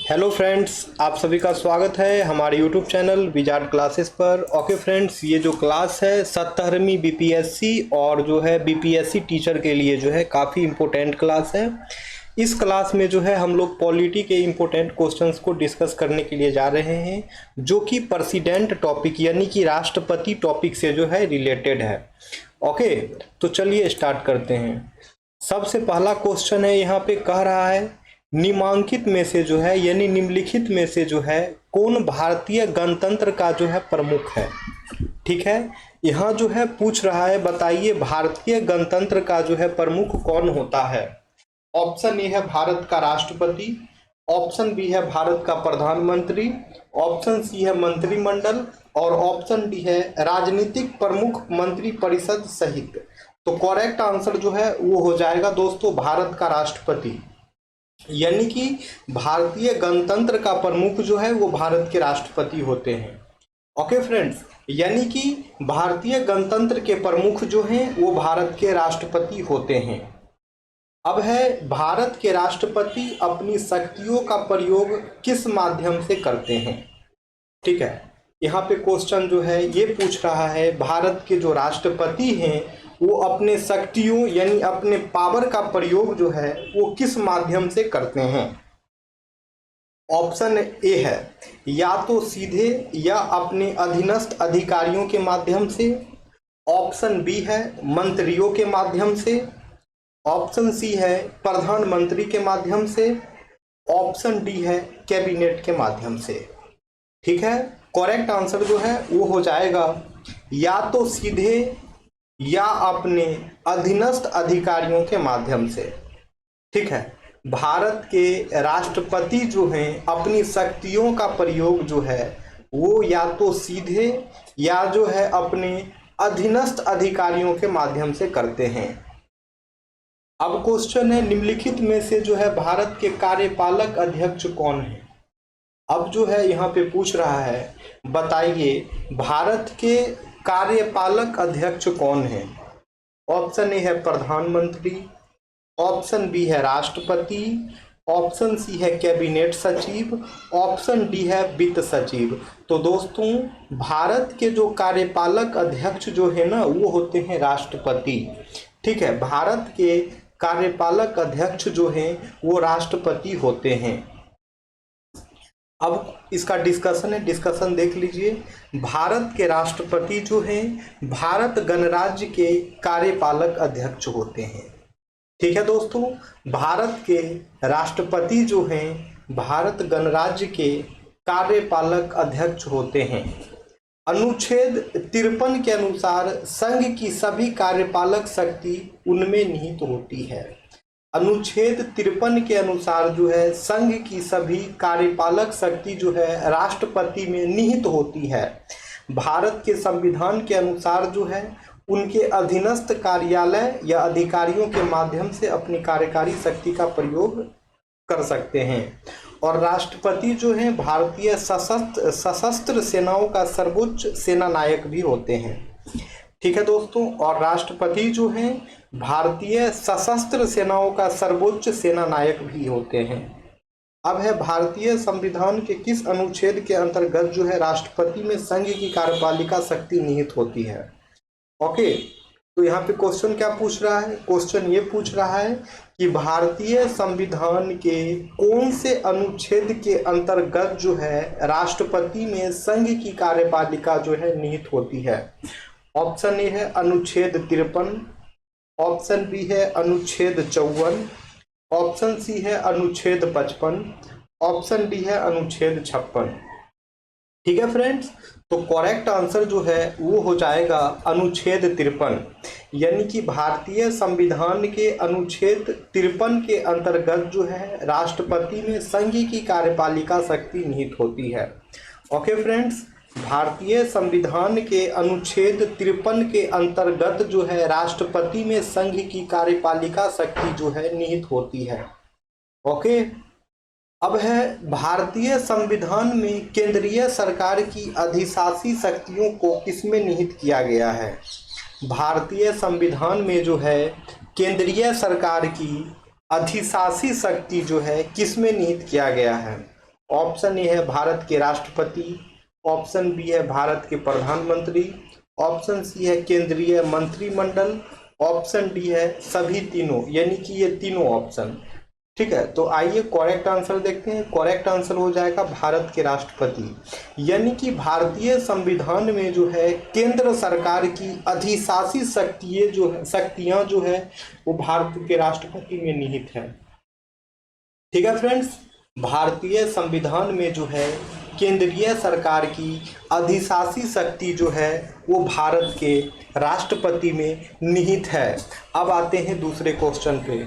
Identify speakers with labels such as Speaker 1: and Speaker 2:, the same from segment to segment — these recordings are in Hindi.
Speaker 1: हेलो फ्रेंड्स, आप सभी का स्वागत है हमारे यूट्यूब चैनल विजार्ड क्लासेस पर। ओके फ्रेंड्स, ये जो क्लास है 17वीं बीपीएससी और जो है बीपीएससी टीचर के लिए जो है काफ़ी इम्पोर्टेंट क्लास है। इस क्लास में जो है हम लोग पॉलिटी के इम्पोर्टेंट क्वेश्चंस को डिस्कस करने के लिए जा रहे हैं, जो कि प्रेसिडेंट टॉपिक यानी कि राष्ट्रपति टॉपिक से जो है रिलेटेड है। ओके, तो चलिए स्टार्ट करते हैं। सबसे पहला क्वेश्चन है, यहाँ पे कह रहा है निम्नलिखित में से जो है यानी निम्नलिखित में से जो है कौन भारतीय गणतंत्र का जो है प्रमुख है। ठीक है, यहाँ जो है पूछ रहा है बताइए भारतीय गणतंत्र का जो है प्रमुख कौन होता है। ऑप्शन ए है भारत का राष्ट्रपति, ऑप्शन बी है भारत का प्रधानमंत्री, ऑप्शन सी है मंत्रिमंडल और ऑप्शन डी है राजनीतिक प्रमुख मंत्री परिषद सहित। तो करेक्ट आंसर जो है वो हो जाएगा दोस्तों भारत का राष्ट्रपति, यानी कि भारतीय गणतंत्र का प्रमुख जो है वो भारत के राष्ट्रपति होते हैं। ओके फ्रेंड्स, यानी कि भारतीय गणतंत्र के प्रमुख जो हैं वो भारत के राष्ट्रपति होते हैं। अब है भारत के राष्ट्रपति अपनी शक्तियों का प्रयोग किस माध्यम से करते हैं। ठीक है, यहाँ पे क्वेश्चन जो है ये पूछ रहा है भारत के जो राष्ट्रपति हैं वो अपने शक्तियों यानी अपने पावर का प्रयोग जो है वो किस माध्यम से करते हैं। ऑप्शन ए है या तो सीधे या अपने अधीनस्थ अधिकारियों के माध्यम से, ऑप्शन बी है मंत्रियों के माध्यम से, ऑप्शन सी है प्रधानमंत्री के माध्यम से, ऑप्शन डी है कैबिनेट के माध्यम से। ठीक है, करेक्ट आंसर जो है वो हो जाएगा या तो सीधे या अपने अधीनस्थ अधिकारियों के माध्यम से। ठीक है, भारत के राष्ट्रपति जो हैं अपनी शक्तियों का प्रयोग जो है वो या तो सीधे या जो है अपने अधीनस्थ अधिकारियों के माध्यम से करते हैं। अब क्वेश्चन है निम्नलिखित में से जो है भारत के कार्यपालक अध्यक्ष कौन है। अब जो है यहाँ पे पूछ रहा है बताइए भारत के कार्यपालक अध्यक्ष कौन है। ऑप्शन ए है प्रधानमंत्री, ऑप्शन बी है राष्ट्रपति, ऑप्शन सी है कैबिनेट सचिव, ऑप्शन डी है वित्त सचिव। तो दोस्तों भारत के जो कार्यपालक अध्यक्ष जो है ना वो होते हैं राष्ट्रपति। ठीक है, भारत के कार्यपालक अध्यक्ष जो हैं वो राष्ट्रपति होते हैं। अब इसका डिस्कशन है, डिस्कशन देख लीजिए। भारत के राष्ट्रपति जो हैं भारत गणराज्य के कार्यपालक अध्यक्ष होते हैं। ठीक है दोस्तों, भारत के राष्ट्रपति जो हैं भारत गणराज्य के कार्यपालक अध्यक्ष होते हैं। अनुच्छेद 53 के अनुसार संघ की सभी कार्यपालक शक्ति उनमें निहित होती है। अनुच्छेद 53 के अनुसार जो है संघ की सभी कार्यपालक शक्ति जो है राष्ट्रपति में निहित होती है। भारत के संविधान के अनुसार जो है उनके अधीनस्थ कार्यालय या अधिकारियों के माध्यम से अपनी कार्यकारी शक्ति का प्रयोग कर सकते हैं। और राष्ट्रपति जो है भारतीय सशस्त्र सेनाओं का सर्वोच्च सेना नायक भी होते हैं। ठीक है दोस्तों, और राष्ट्रपति जो हैं भारतीय सशस्त्र सेनाओं का सर्वोच्च सेना नायक भी होते हैं। अब है भारतीय संविधान के किस अनुच्छेद के अंतर्गत जो है राष्ट्रपति में संघ की कार्यपालिका शक्ति निहित होती है। ओके, तो यहाँ पे क्वेश्चन क्या पूछ रहा है, क्वेश्चन ये पूछ रहा है कि भारतीय संविधान के कौन से अनुच्छेद के अंतर्गत जो है राष्ट्रपति में संघ की कार्यपालिका जो है निहित होती है। ऑप्शन ए है अनुच्छेद 53, ऑप्शन बी है अनुच्छेद 54, ऑप्शन सी है अनुच्छेद 55, ऑप्शन डी है अनुच्छेद 56। ठीक है फ्रेंड्स, तो करेक्ट आंसर जो है वो हो जाएगा अनुच्छेद 53, यानी कि भारतीय संविधान के अनुच्छेद 53 के अंतर्गत जो है राष्ट्रपति में संघ की कार्यपालिका शक्ति निहित होती है। ओके फ्रेंड्स, भारतीय संविधान के अनुच्छेद 53 के अंतर्गत जो है राष्ट्रपति में संघ की कार्यपालिका शक्ति जो है निहित होती है। ओके, अब है भारतीय संविधान में केंद्रीय सरकार की अधिशासी शक्तियों को किसमें निहित किया गया है। भारतीय संविधान में जो है केंद्रीय सरकार की अधिशासी शक्ति जो है किसमें निहित किया गया है। ऑप्शन ए है भारत के राष्ट्रपति, ऑप्शन बी है भारत के प्रधानमंत्री, ऑप्शन सी है केंद्रीय मंत्रिमंडल, ऑप्शन डी है सभी तीनों, यानी कि ये तीनों ऑप्शन। ठीक है, तो आइए करेक्ट आंसर देखते हैं। करेक्ट आंसर हो जाएगा भारत के राष्ट्रपति, यानी कि भारतीय संविधान में जो है केंद्र सरकार की अधिशासी शक्तियां जो है वो भारत के राष्ट्रपति में निहित है। ठीक है फ्रेंड्स, भारतीय संविधान में जो है केंद्रीय सरकार की अधिशासी शक्ति जो है वो भारत के राष्ट्रपति में निहित है। अब आते हैं दूसरे क्वेश्चन पे।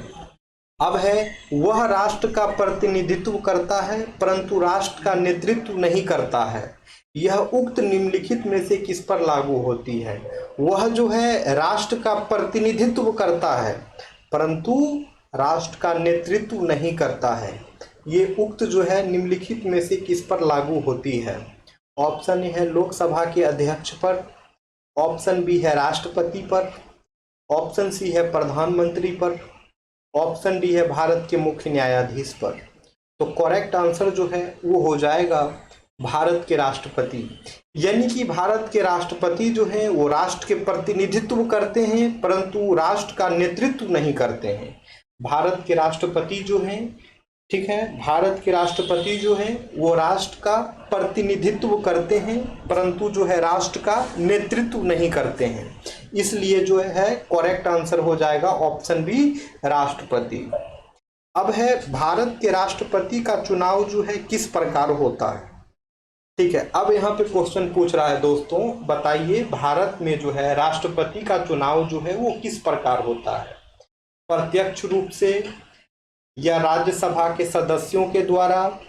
Speaker 1: अब है वह राष्ट्र का प्रतिनिधित्व करता है परंतु राष्ट्र का नेतृत्व नहीं करता है, यह उक्त निम्नलिखित में से किस पर लागू होती है। वह जो है राष्ट्र का प्रतिनिधित्व करता है परंतु राष्ट्र का नेतृत्व नहीं करता है, ये उक्त जो है निम्नलिखित में से किस पर लागू होती है। ऑप्शन ए है लोकसभा के अध्यक्ष पर, ऑप्शन बी है राष्ट्रपति पर, ऑप्शन सी है प्रधानमंत्री पर, ऑप्शन डी है भारत के मुख्य न्यायाधीश पर। तो करेक्ट आंसर जो है वो हो जाएगा भारत के राष्ट्रपति, यानी कि भारत के राष्ट्रपति जो हैं वो राष्ट्र के प्रतिनिधित्व करते हैं परंतु राष्ट्र का नेतृत्व नहीं करते हैं। भारत के राष्ट्रपति जो हैं, ठीक है, भारत के राष्ट्रपति जो हैं वो राष्ट्र का प्रतिनिधित्व करते हैं परंतु जो है राष्ट्र का नेतृत्व नहीं करते हैं, इसलिए जो है करेक्ट आंसर हो जाएगा ऑप्शन बी राष्ट्रपति। अब है भारत के राष्ट्रपति का चुनाव जो है किस प्रकार होता है। ठीक है, अब यहाँ पे क्वेश्चन पूछ रहा है दोस्तों, बताइए भारत में जो है राष्ट्रपति का चुनाव जो है वो किस प्रकार होता है, प्रत्यक्ष रूप से या राज्यसभा के सदस्यों के द्वारा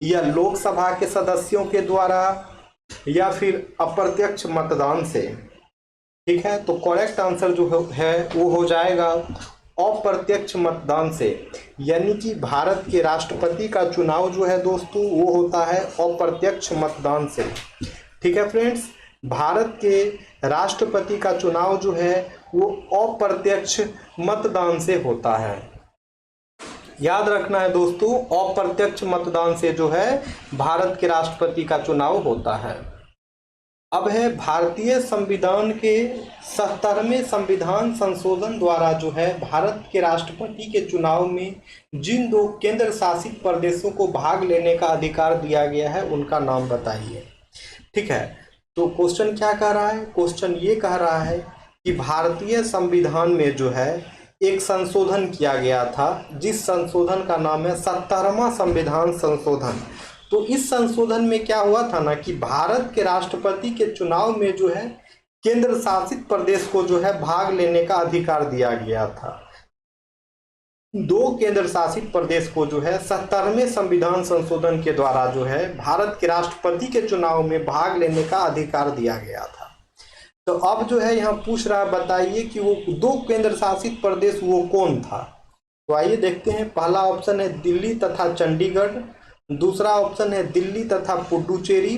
Speaker 1: या लोकसभा के सदस्यों के द्वारा या फिर अप्रत्यक्ष मतदान से। ठीक है, तो करेक्ट आंसर जो है वो हो जाएगा अप्रत्यक्ष मतदान से, यानी कि भारत के राष्ट्रपति का चुनाव जो है दोस्तों वो होता है अप्रत्यक्ष मतदान से। ठीक है फ्रेंड्स, भारत के राष्ट्रपति का चुनाव जो है वो अप्रत्यक्ष मतदान से होता है। याद रखना है दोस्तों, अप्रत्यक्ष मतदान से जो है भारत के राष्ट्रपति का चुनाव होता है। अब है भारतीय संविधान के 70वें संविधान संशोधन द्वारा जो है भारत के राष्ट्रपति के चुनाव में जिन 2 केंद्र शासित प्रदेशों को भाग लेने का अधिकार दिया गया है उनका नाम बताइए। ठीक है, तो क्वेश्चन क्या कह रहा है, क्वेश्चन ये कह रहा है कि भारतीय संविधान में जो है एक संशोधन किया गया था जिस संशोधन का नाम है 70वां संविधान संशोधन। तो इस संशोधन में क्या हुआ था ना कि भारत के राष्ट्रपति के चुनाव में जो है केंद्र शासित प्रदेश को जो है भाग लेने का अधिकार दिया गया था। 2 केंद्र शासित प्रदेश को जो है 70वें संविधान संशोधन के द्वारा जो है भारत के राष्ट्रपति के चुनाव में भाग लेने का अधिकार दिया गया था। तो अब जो है यहाँ पूछ रहा है बताइए कि वो 2 केंद्र शासित प्रदेश वो कौन था। तो आइए देखते हैं। पहला ऑप्शन है दिल्ली तथा चंडीगढ़, दूसरा ऑप्शन है दिल्ली तथा पुडुचेरी,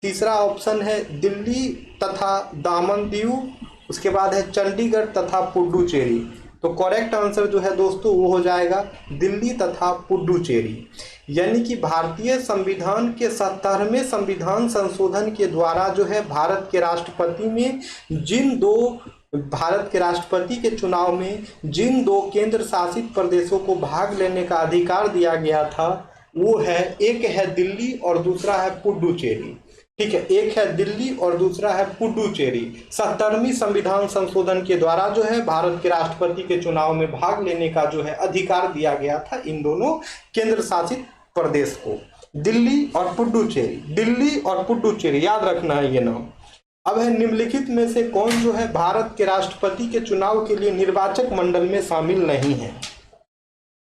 Speaker 1: तीसरा ऑप्शन है दिल्ली तथा दामन दीव, उसके बाद है चंडीगढ़ तथा पुडुचेरी। तो करेक्ट आंसर जो है दोस्तों वो हो जाएगा दिल्ली तथा पुडुचेरी, यानी कि भारतीय संविधान के 70वें संविधान संशोधन के द्वारा जो है भारत के राष्ट्रपति के चुनाव में जिन 2 केंद्र शासित प्रदेशों को भाग लेने का अधिकार दिया गया था वो है, एक है दिल्ली और दूसरा है पुडुचेरी। ठीक है, एक है दिल्ली और दूसरा है पुडुचेरी। 70वीं संविधान संशोधन के द्वारा जो है भारत के राष्ट्रपति के चुनाव में भाग लेने का जो है अधिकार दिया गया था इन दोनों केंद्र शासित प्रदेश को, दिल्ली और पुडुचेरी। दिल्ली और पुडुचेरी याद रखना है ये नाम। अब है निम्नलिखित में से कौन जो है भारत के राष्ट्रपति के चुनाव के लिए निर्वाचक मंडल में शामिल नहीं है।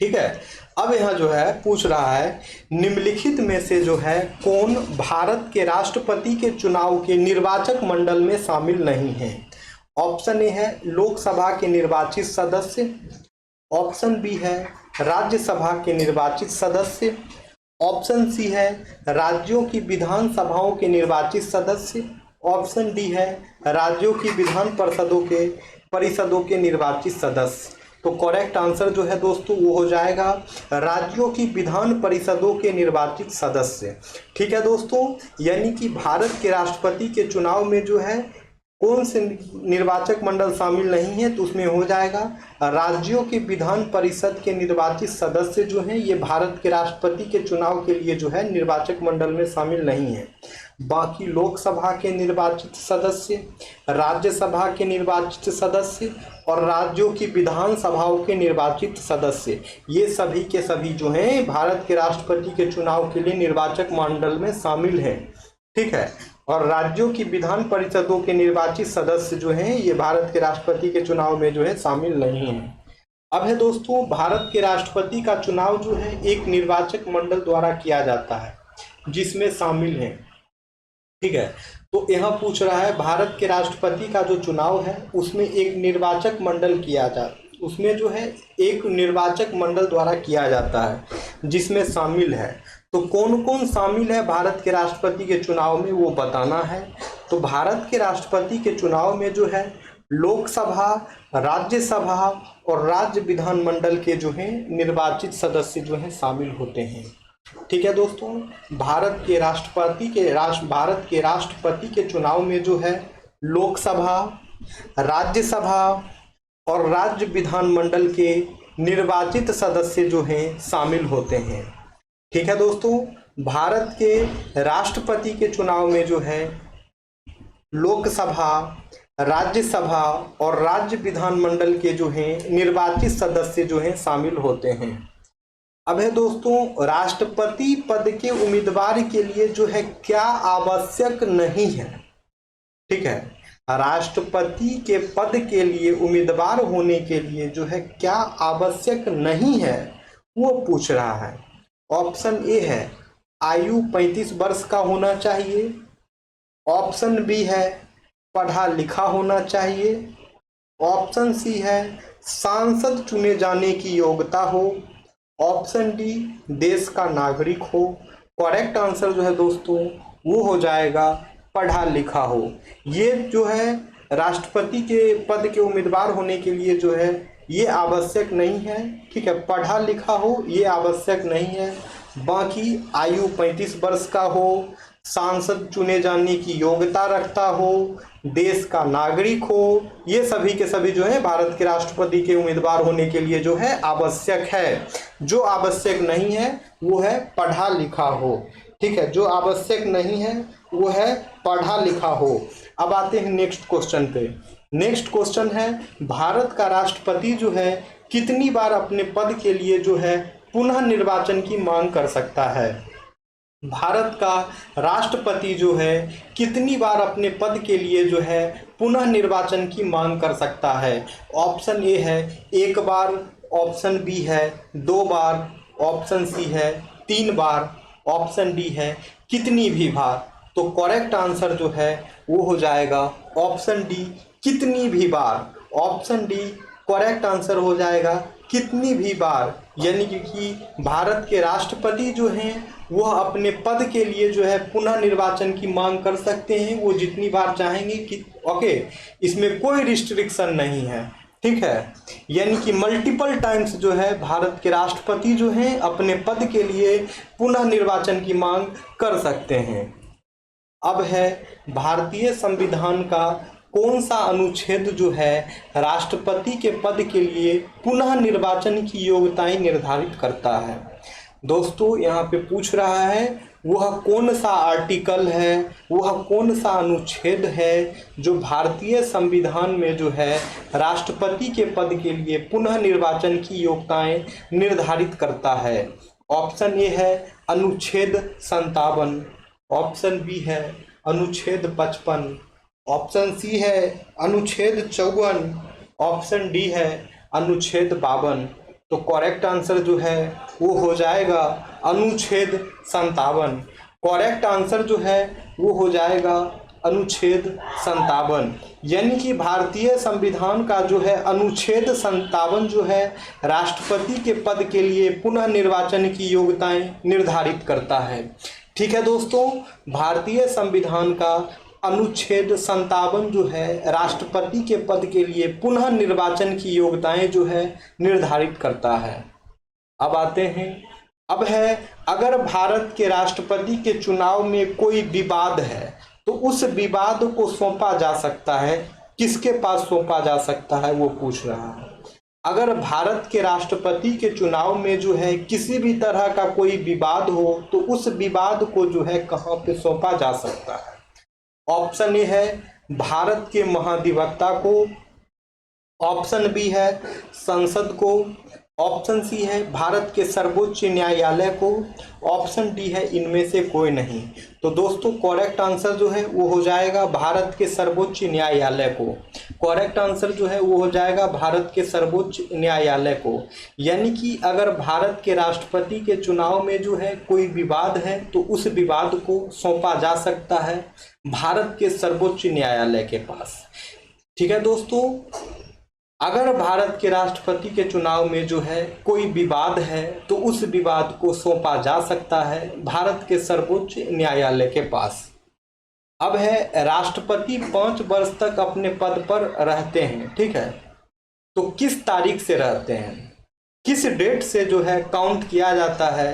Speaker 1: ठीक है, अब यहाँ जो है पूछ रहा है निम्नलिखित में से जो है कौन भारत के राष्ट्रपति के चुनाव के निर्वाचक मंडल में शामिल नहीं है। ऑप्शन ए है लोकसभा के निर्वाचित सदस्य, ऑप्शन बी है राज्यसभा के निर्वाचित सदस्य, ऑप्शन सी है राज्यों की विधानसभाओं के निर्वाचित सदस्य, ऑप्शन डी है राज्यों की विधान परिषदों के निर्वाचित सदस्य। तो करेक्ट आंसर जो है दोस्तों वो हो जाएगा राज्यों की विधान परिषदों के निर्वाचित सदस्य। ठीक है दोस्तों, यानी कि भारत के राष्ट्रपति के चुनाव में जो है कौन से निर्वाचक मंडल शामिल नहीं है, तो उसमें हो जाएगा राज्यों के विधान परिषद के निर्वाचित सदस्य जो हैं ये भारत के राष्ट्रपति के चुनाव के लिए जो है निर्वाचक मंडल में शामिल नहीं है। बाकी लोकसभा के निर्वाचित सदस्य, राज्यसभा के निर्वाचित सदस्य और राज्यों की विधान सभाओं के निर्वाचित सदस्य, ये सभी के सभी जो हैं भारत के राष्ट्रपति के चुनाव के लिए निर्वाचक मंडल में शामिल हैं। ठीक है, और राज्यों की विधान परिषदों के निर्वाचित सदस्य जो हैं ये भारत के राष्ट्रपति के चुनाव में जो है शामिल नहीं है। अब है दोस्तों, भारत के राष्ट्रपति का चुनाव जो है एक निर्वाचक मंडल द्वारा किया जाता है जिसमें शामिल हैं। ठीक है, तो यहाँ पूछ रहा है भारत के राष्ट्रपति का जो चुनाव है उसमें एक निर्वाचक मंडल किया जाता, उसमें जो है एक निर्वाचक मंडल द्वारा किया जाता है जिसमें शामिल है। तो कौन कौन शामिल है भारत के राष्ट्रपति के चुनाव में वो बताना है। तो भारत के राष्ट्रपति के चुनाव में जो है लोकसभा, राज्यसभा और राज्य विधानमंडल के जो हैं निर्वाचित सदस्य जो हैं शामिल होते हैं। ठीक है दोस्तों, भारत के राष्ट्रपति के चुनाव में जो है लोकसभा, राज्यसभा और राज्य विधानमंडल के निर्वाचित सदस्य जो हैं शामिल होते हैं। ठीक है दोस्तों, भारत के राष्ट्रपति के चुनाव में जो है लोकसभा, राज्यसभा और राज्य विधानमंडल के जो हैं निर्वाचित सदस्य जो हैं शामिल होते हैं। अब है दोस्तों, राष्ट्रपति पद के उम्मीदवार के लिए जो है क्या आवश्यक नहीं है। ठीक है, राष्ट्रपति के पद के लिए उम्मीदवार होने के लिए जो है क्या आवश्यक नहीं है वो पूछ रहा है। ऑप्शन ए है आयु 35 वर्ष का होना चाहिए, ऑप्शन बी है पढ़ा लिखा होना चाहिए, ऑप्शन सी है सांसद चुने जाने की योग्यता हो, ऑप्शन डी देश का नागरिक हो। करेक्ट आंसर जो है दोस्तों वो हो जाएगा पढ़ा लिखा हो। ये जो है राष्ट्रपति के पद के उम्मीदवार होने के लिए जो है ये आवश्यक नहीं है। ठीक है, पढ़ा लिखा हो ये आवश्यक नहीं है। बाकी आयु 35 वर्ष का हो, सांसद चुने जाने की योग्यता रखता हो, देश का नागरिक हो, ये सभी के सभी जो है भारत के राष्ट्रपति के उम्मीदवार होने के लिए जो है आवश्यक है। जो आवश्यक नहीं है वो है पढ़ा लिखा हो। ठीक है, जो आवश्यक नहीं है वो है पढ़ा लिखा हो। अब आते हैं नेक्स्ट क्वेश्चन पे। नेक्स्ट क्वेश्चन है भारत का राष्ट्रपति जो है कितनी बार अपने पद के लिए जो है पुनः निर्वाचन की मांग कर सकता है। भारत का राष्ट्रपति जो है कितनी बार अपने पद के लिए जो है पुनः निर्वाचन की मांग कर सकता है। ऑप्शन ए है 1 बार, ऑप्शन बी है 2 बार, ऑप्शन सी है 3 बार, ऑप्शन डी है कितनी भी बार। तो करेक्ट आंसर जो है वो हो जाएगा ऑप्शन डी कितनी भी बार। ऑप्शन डी करेक्ट आंसर हो जाएगा कितनी भी बार, यानी कि भारत के राष्ट्रपति जो हैं वह अपने पद के लिए जो है पुनः निर्वाचन की मांग कर सकते हैं, वो जितनी बार चाहेंगे कि ओके, इसमें कोई रिस्ट्रिक्शन नहीं है। ठीक है, यानी कि मल्टीपल टाइम्स जो है भारत के राष्ट्रपति जो हैं अपने पद के लिए पुनः निर्वाचन की मांग कर सकते हैं। अब है भारतीय संविधान का कौन सा अनुच्छेद जो है राष्ट्रपति के पद के लिए पुनः निर्वाचन की योग्यताएं निर्धारित करता है। दोस्तों यहाँ पे पूछ रहा है वह कौन सा आर्टिकल है, वह कौन सा अनुच्छेद है जो भारतीय संविधान में जो है राष्ट्रपति के पद के लिए पुनः निर्वाचन की योग्यताएं निर्धारित करता है। ऑप्शन ए है अनुच्छेद 57, ऑप्शन बी है अनुच्छेद 55, ऑप्शन सी है अनुच्छेद 54, ऑप्शन डी है अनुच्छेद 52। तो करेक्ट आंसर जो है वो हो जाएगा अनुच्छेद 57। करेक्ट आंसर जो है वो हो जाएगा अनुच्छेद 57, यानी कि भारतीय संविधान का जो है अनुच्छेद 57 जो है राष्ट्रपति के पद के लिए पुनः निर्वाचन की योग्यताएं निर्धारित करता है। ठीक है दोस्तों, भारतीय संविधान का अनुच्छेद 57 जो है राष्ट्रपति के पद के लिए पुनः निर्वाचन की योग्यताएं जो है निर्धारित करता है। अब आते हैं, अब है अगर भारत के राष्ट्रपति के चुनाव में कोई विवाद है तो उस विवाद को सौंपा जा सकता है, किसके पास सौंपा जा सकता है वो पूछ रहा है। अगर भारत के राष्ट्रपति के चुनाव में जो है किसी भी तरह का कोई विवाद हो तो उस विवाद को जो है कहाँ पे सौंपा जा सकता है। ऑप्शन ए है भारत के महाधिवक्ता को, ऑप्शन बी है संसद को, ऑप्शन सी है भारत के सर्वोच्च न्यायालय को, ऑप्शन डी है इनमें से कोई नहीं। तो दोस्तों करेक्ट आंसर जो है वो हो जाएगा भारत के सर्वोच्च न्यायालय को। करेक्ट आंसर जो है वो हो जाएगा भारत के सर्वोच्च न्यायालय को। यानी कि अगर भारत के राष्ट्रपति के चुनाव में जो है कोई विवाद है तो उस विवाद को सौंपा जा सकता है भारत के सर्वोच्च न्यायालय के पास। ठीक है दोस्तों, अगर भारत के राष्ट्रपति के चुनाव में जो है कोई विवाद है तो उस विवाद को सौंपा जा सकता है भारत के सर्वोच्च न्यायालय के पास। अब है राष्ट्रपति 5 वर्ष तक अपने पद पर रहते हैं, ठीक है, तो किस तारीख से रहते हैं, किस डेट से जो है काउंट किया जाता है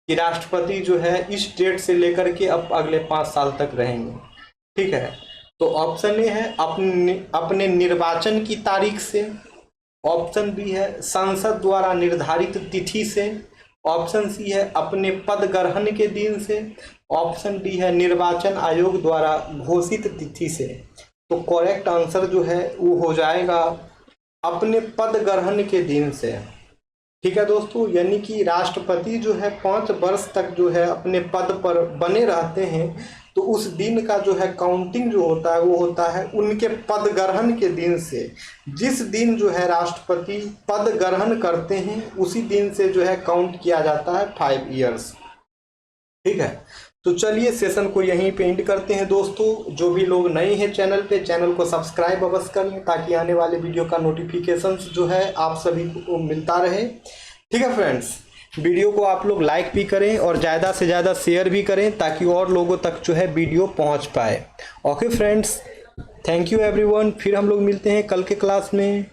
Speaker 1: कि राष्ट्रपति जो है इस डेट से लेकर के अब अगले 5 साल तक रहेंगे। ठीक है, तो ऑप्शन ए है अपने निर्वाचन की तारीख से, ऑप्शन बी है संसद द्वारा निर्धारित तिथि से, ऑप्शन सी है अपने पद ग्रहण के दिन से, ऑप्शन डी है निर्वाचन आयोग द्वारा घोषित तिथि से। तो करेक्ट आंसर जो है वो हो जाएगा अपने पद ग्रहण के दिन से। ठीक है दोस्तों, यानी कि राष्ट्रपति जो है 5 वर्ष तक जो है अपने पद पर बने रहते हैं तो उस दिन का जो है काउंटिंग जो होता है वो होता है उनके पद ग्रहण के दिन से। जिस दिन जो है राष्ट्रपति पद ग्रहण करते हैं उसी दिन से जो है काउंट किया जाता है 5 ईयर्स। ठीक है, तो चलिए सेशन को यहीं पे एंड करते हैं दोस्तों। जो भी लोग नए हैं चैनल पे, चैनल को सब्सक्राइब अवश्य कर लें ताकि आने वाले वीडियो का नोटिफिकेशन जो है आप सभी को मिलता रहे। ठीक है फ्रेंड्स, वीडियो को आप लोग लाइक भी करें और ज़्यादा से ज़्यादा शेयर भी करें ताकि और लोगों तक जो है वीडियो पहुंच पाए। Okay friends, thank you everyone. फिर हम लोग मिलते हैं कल के क्लास में।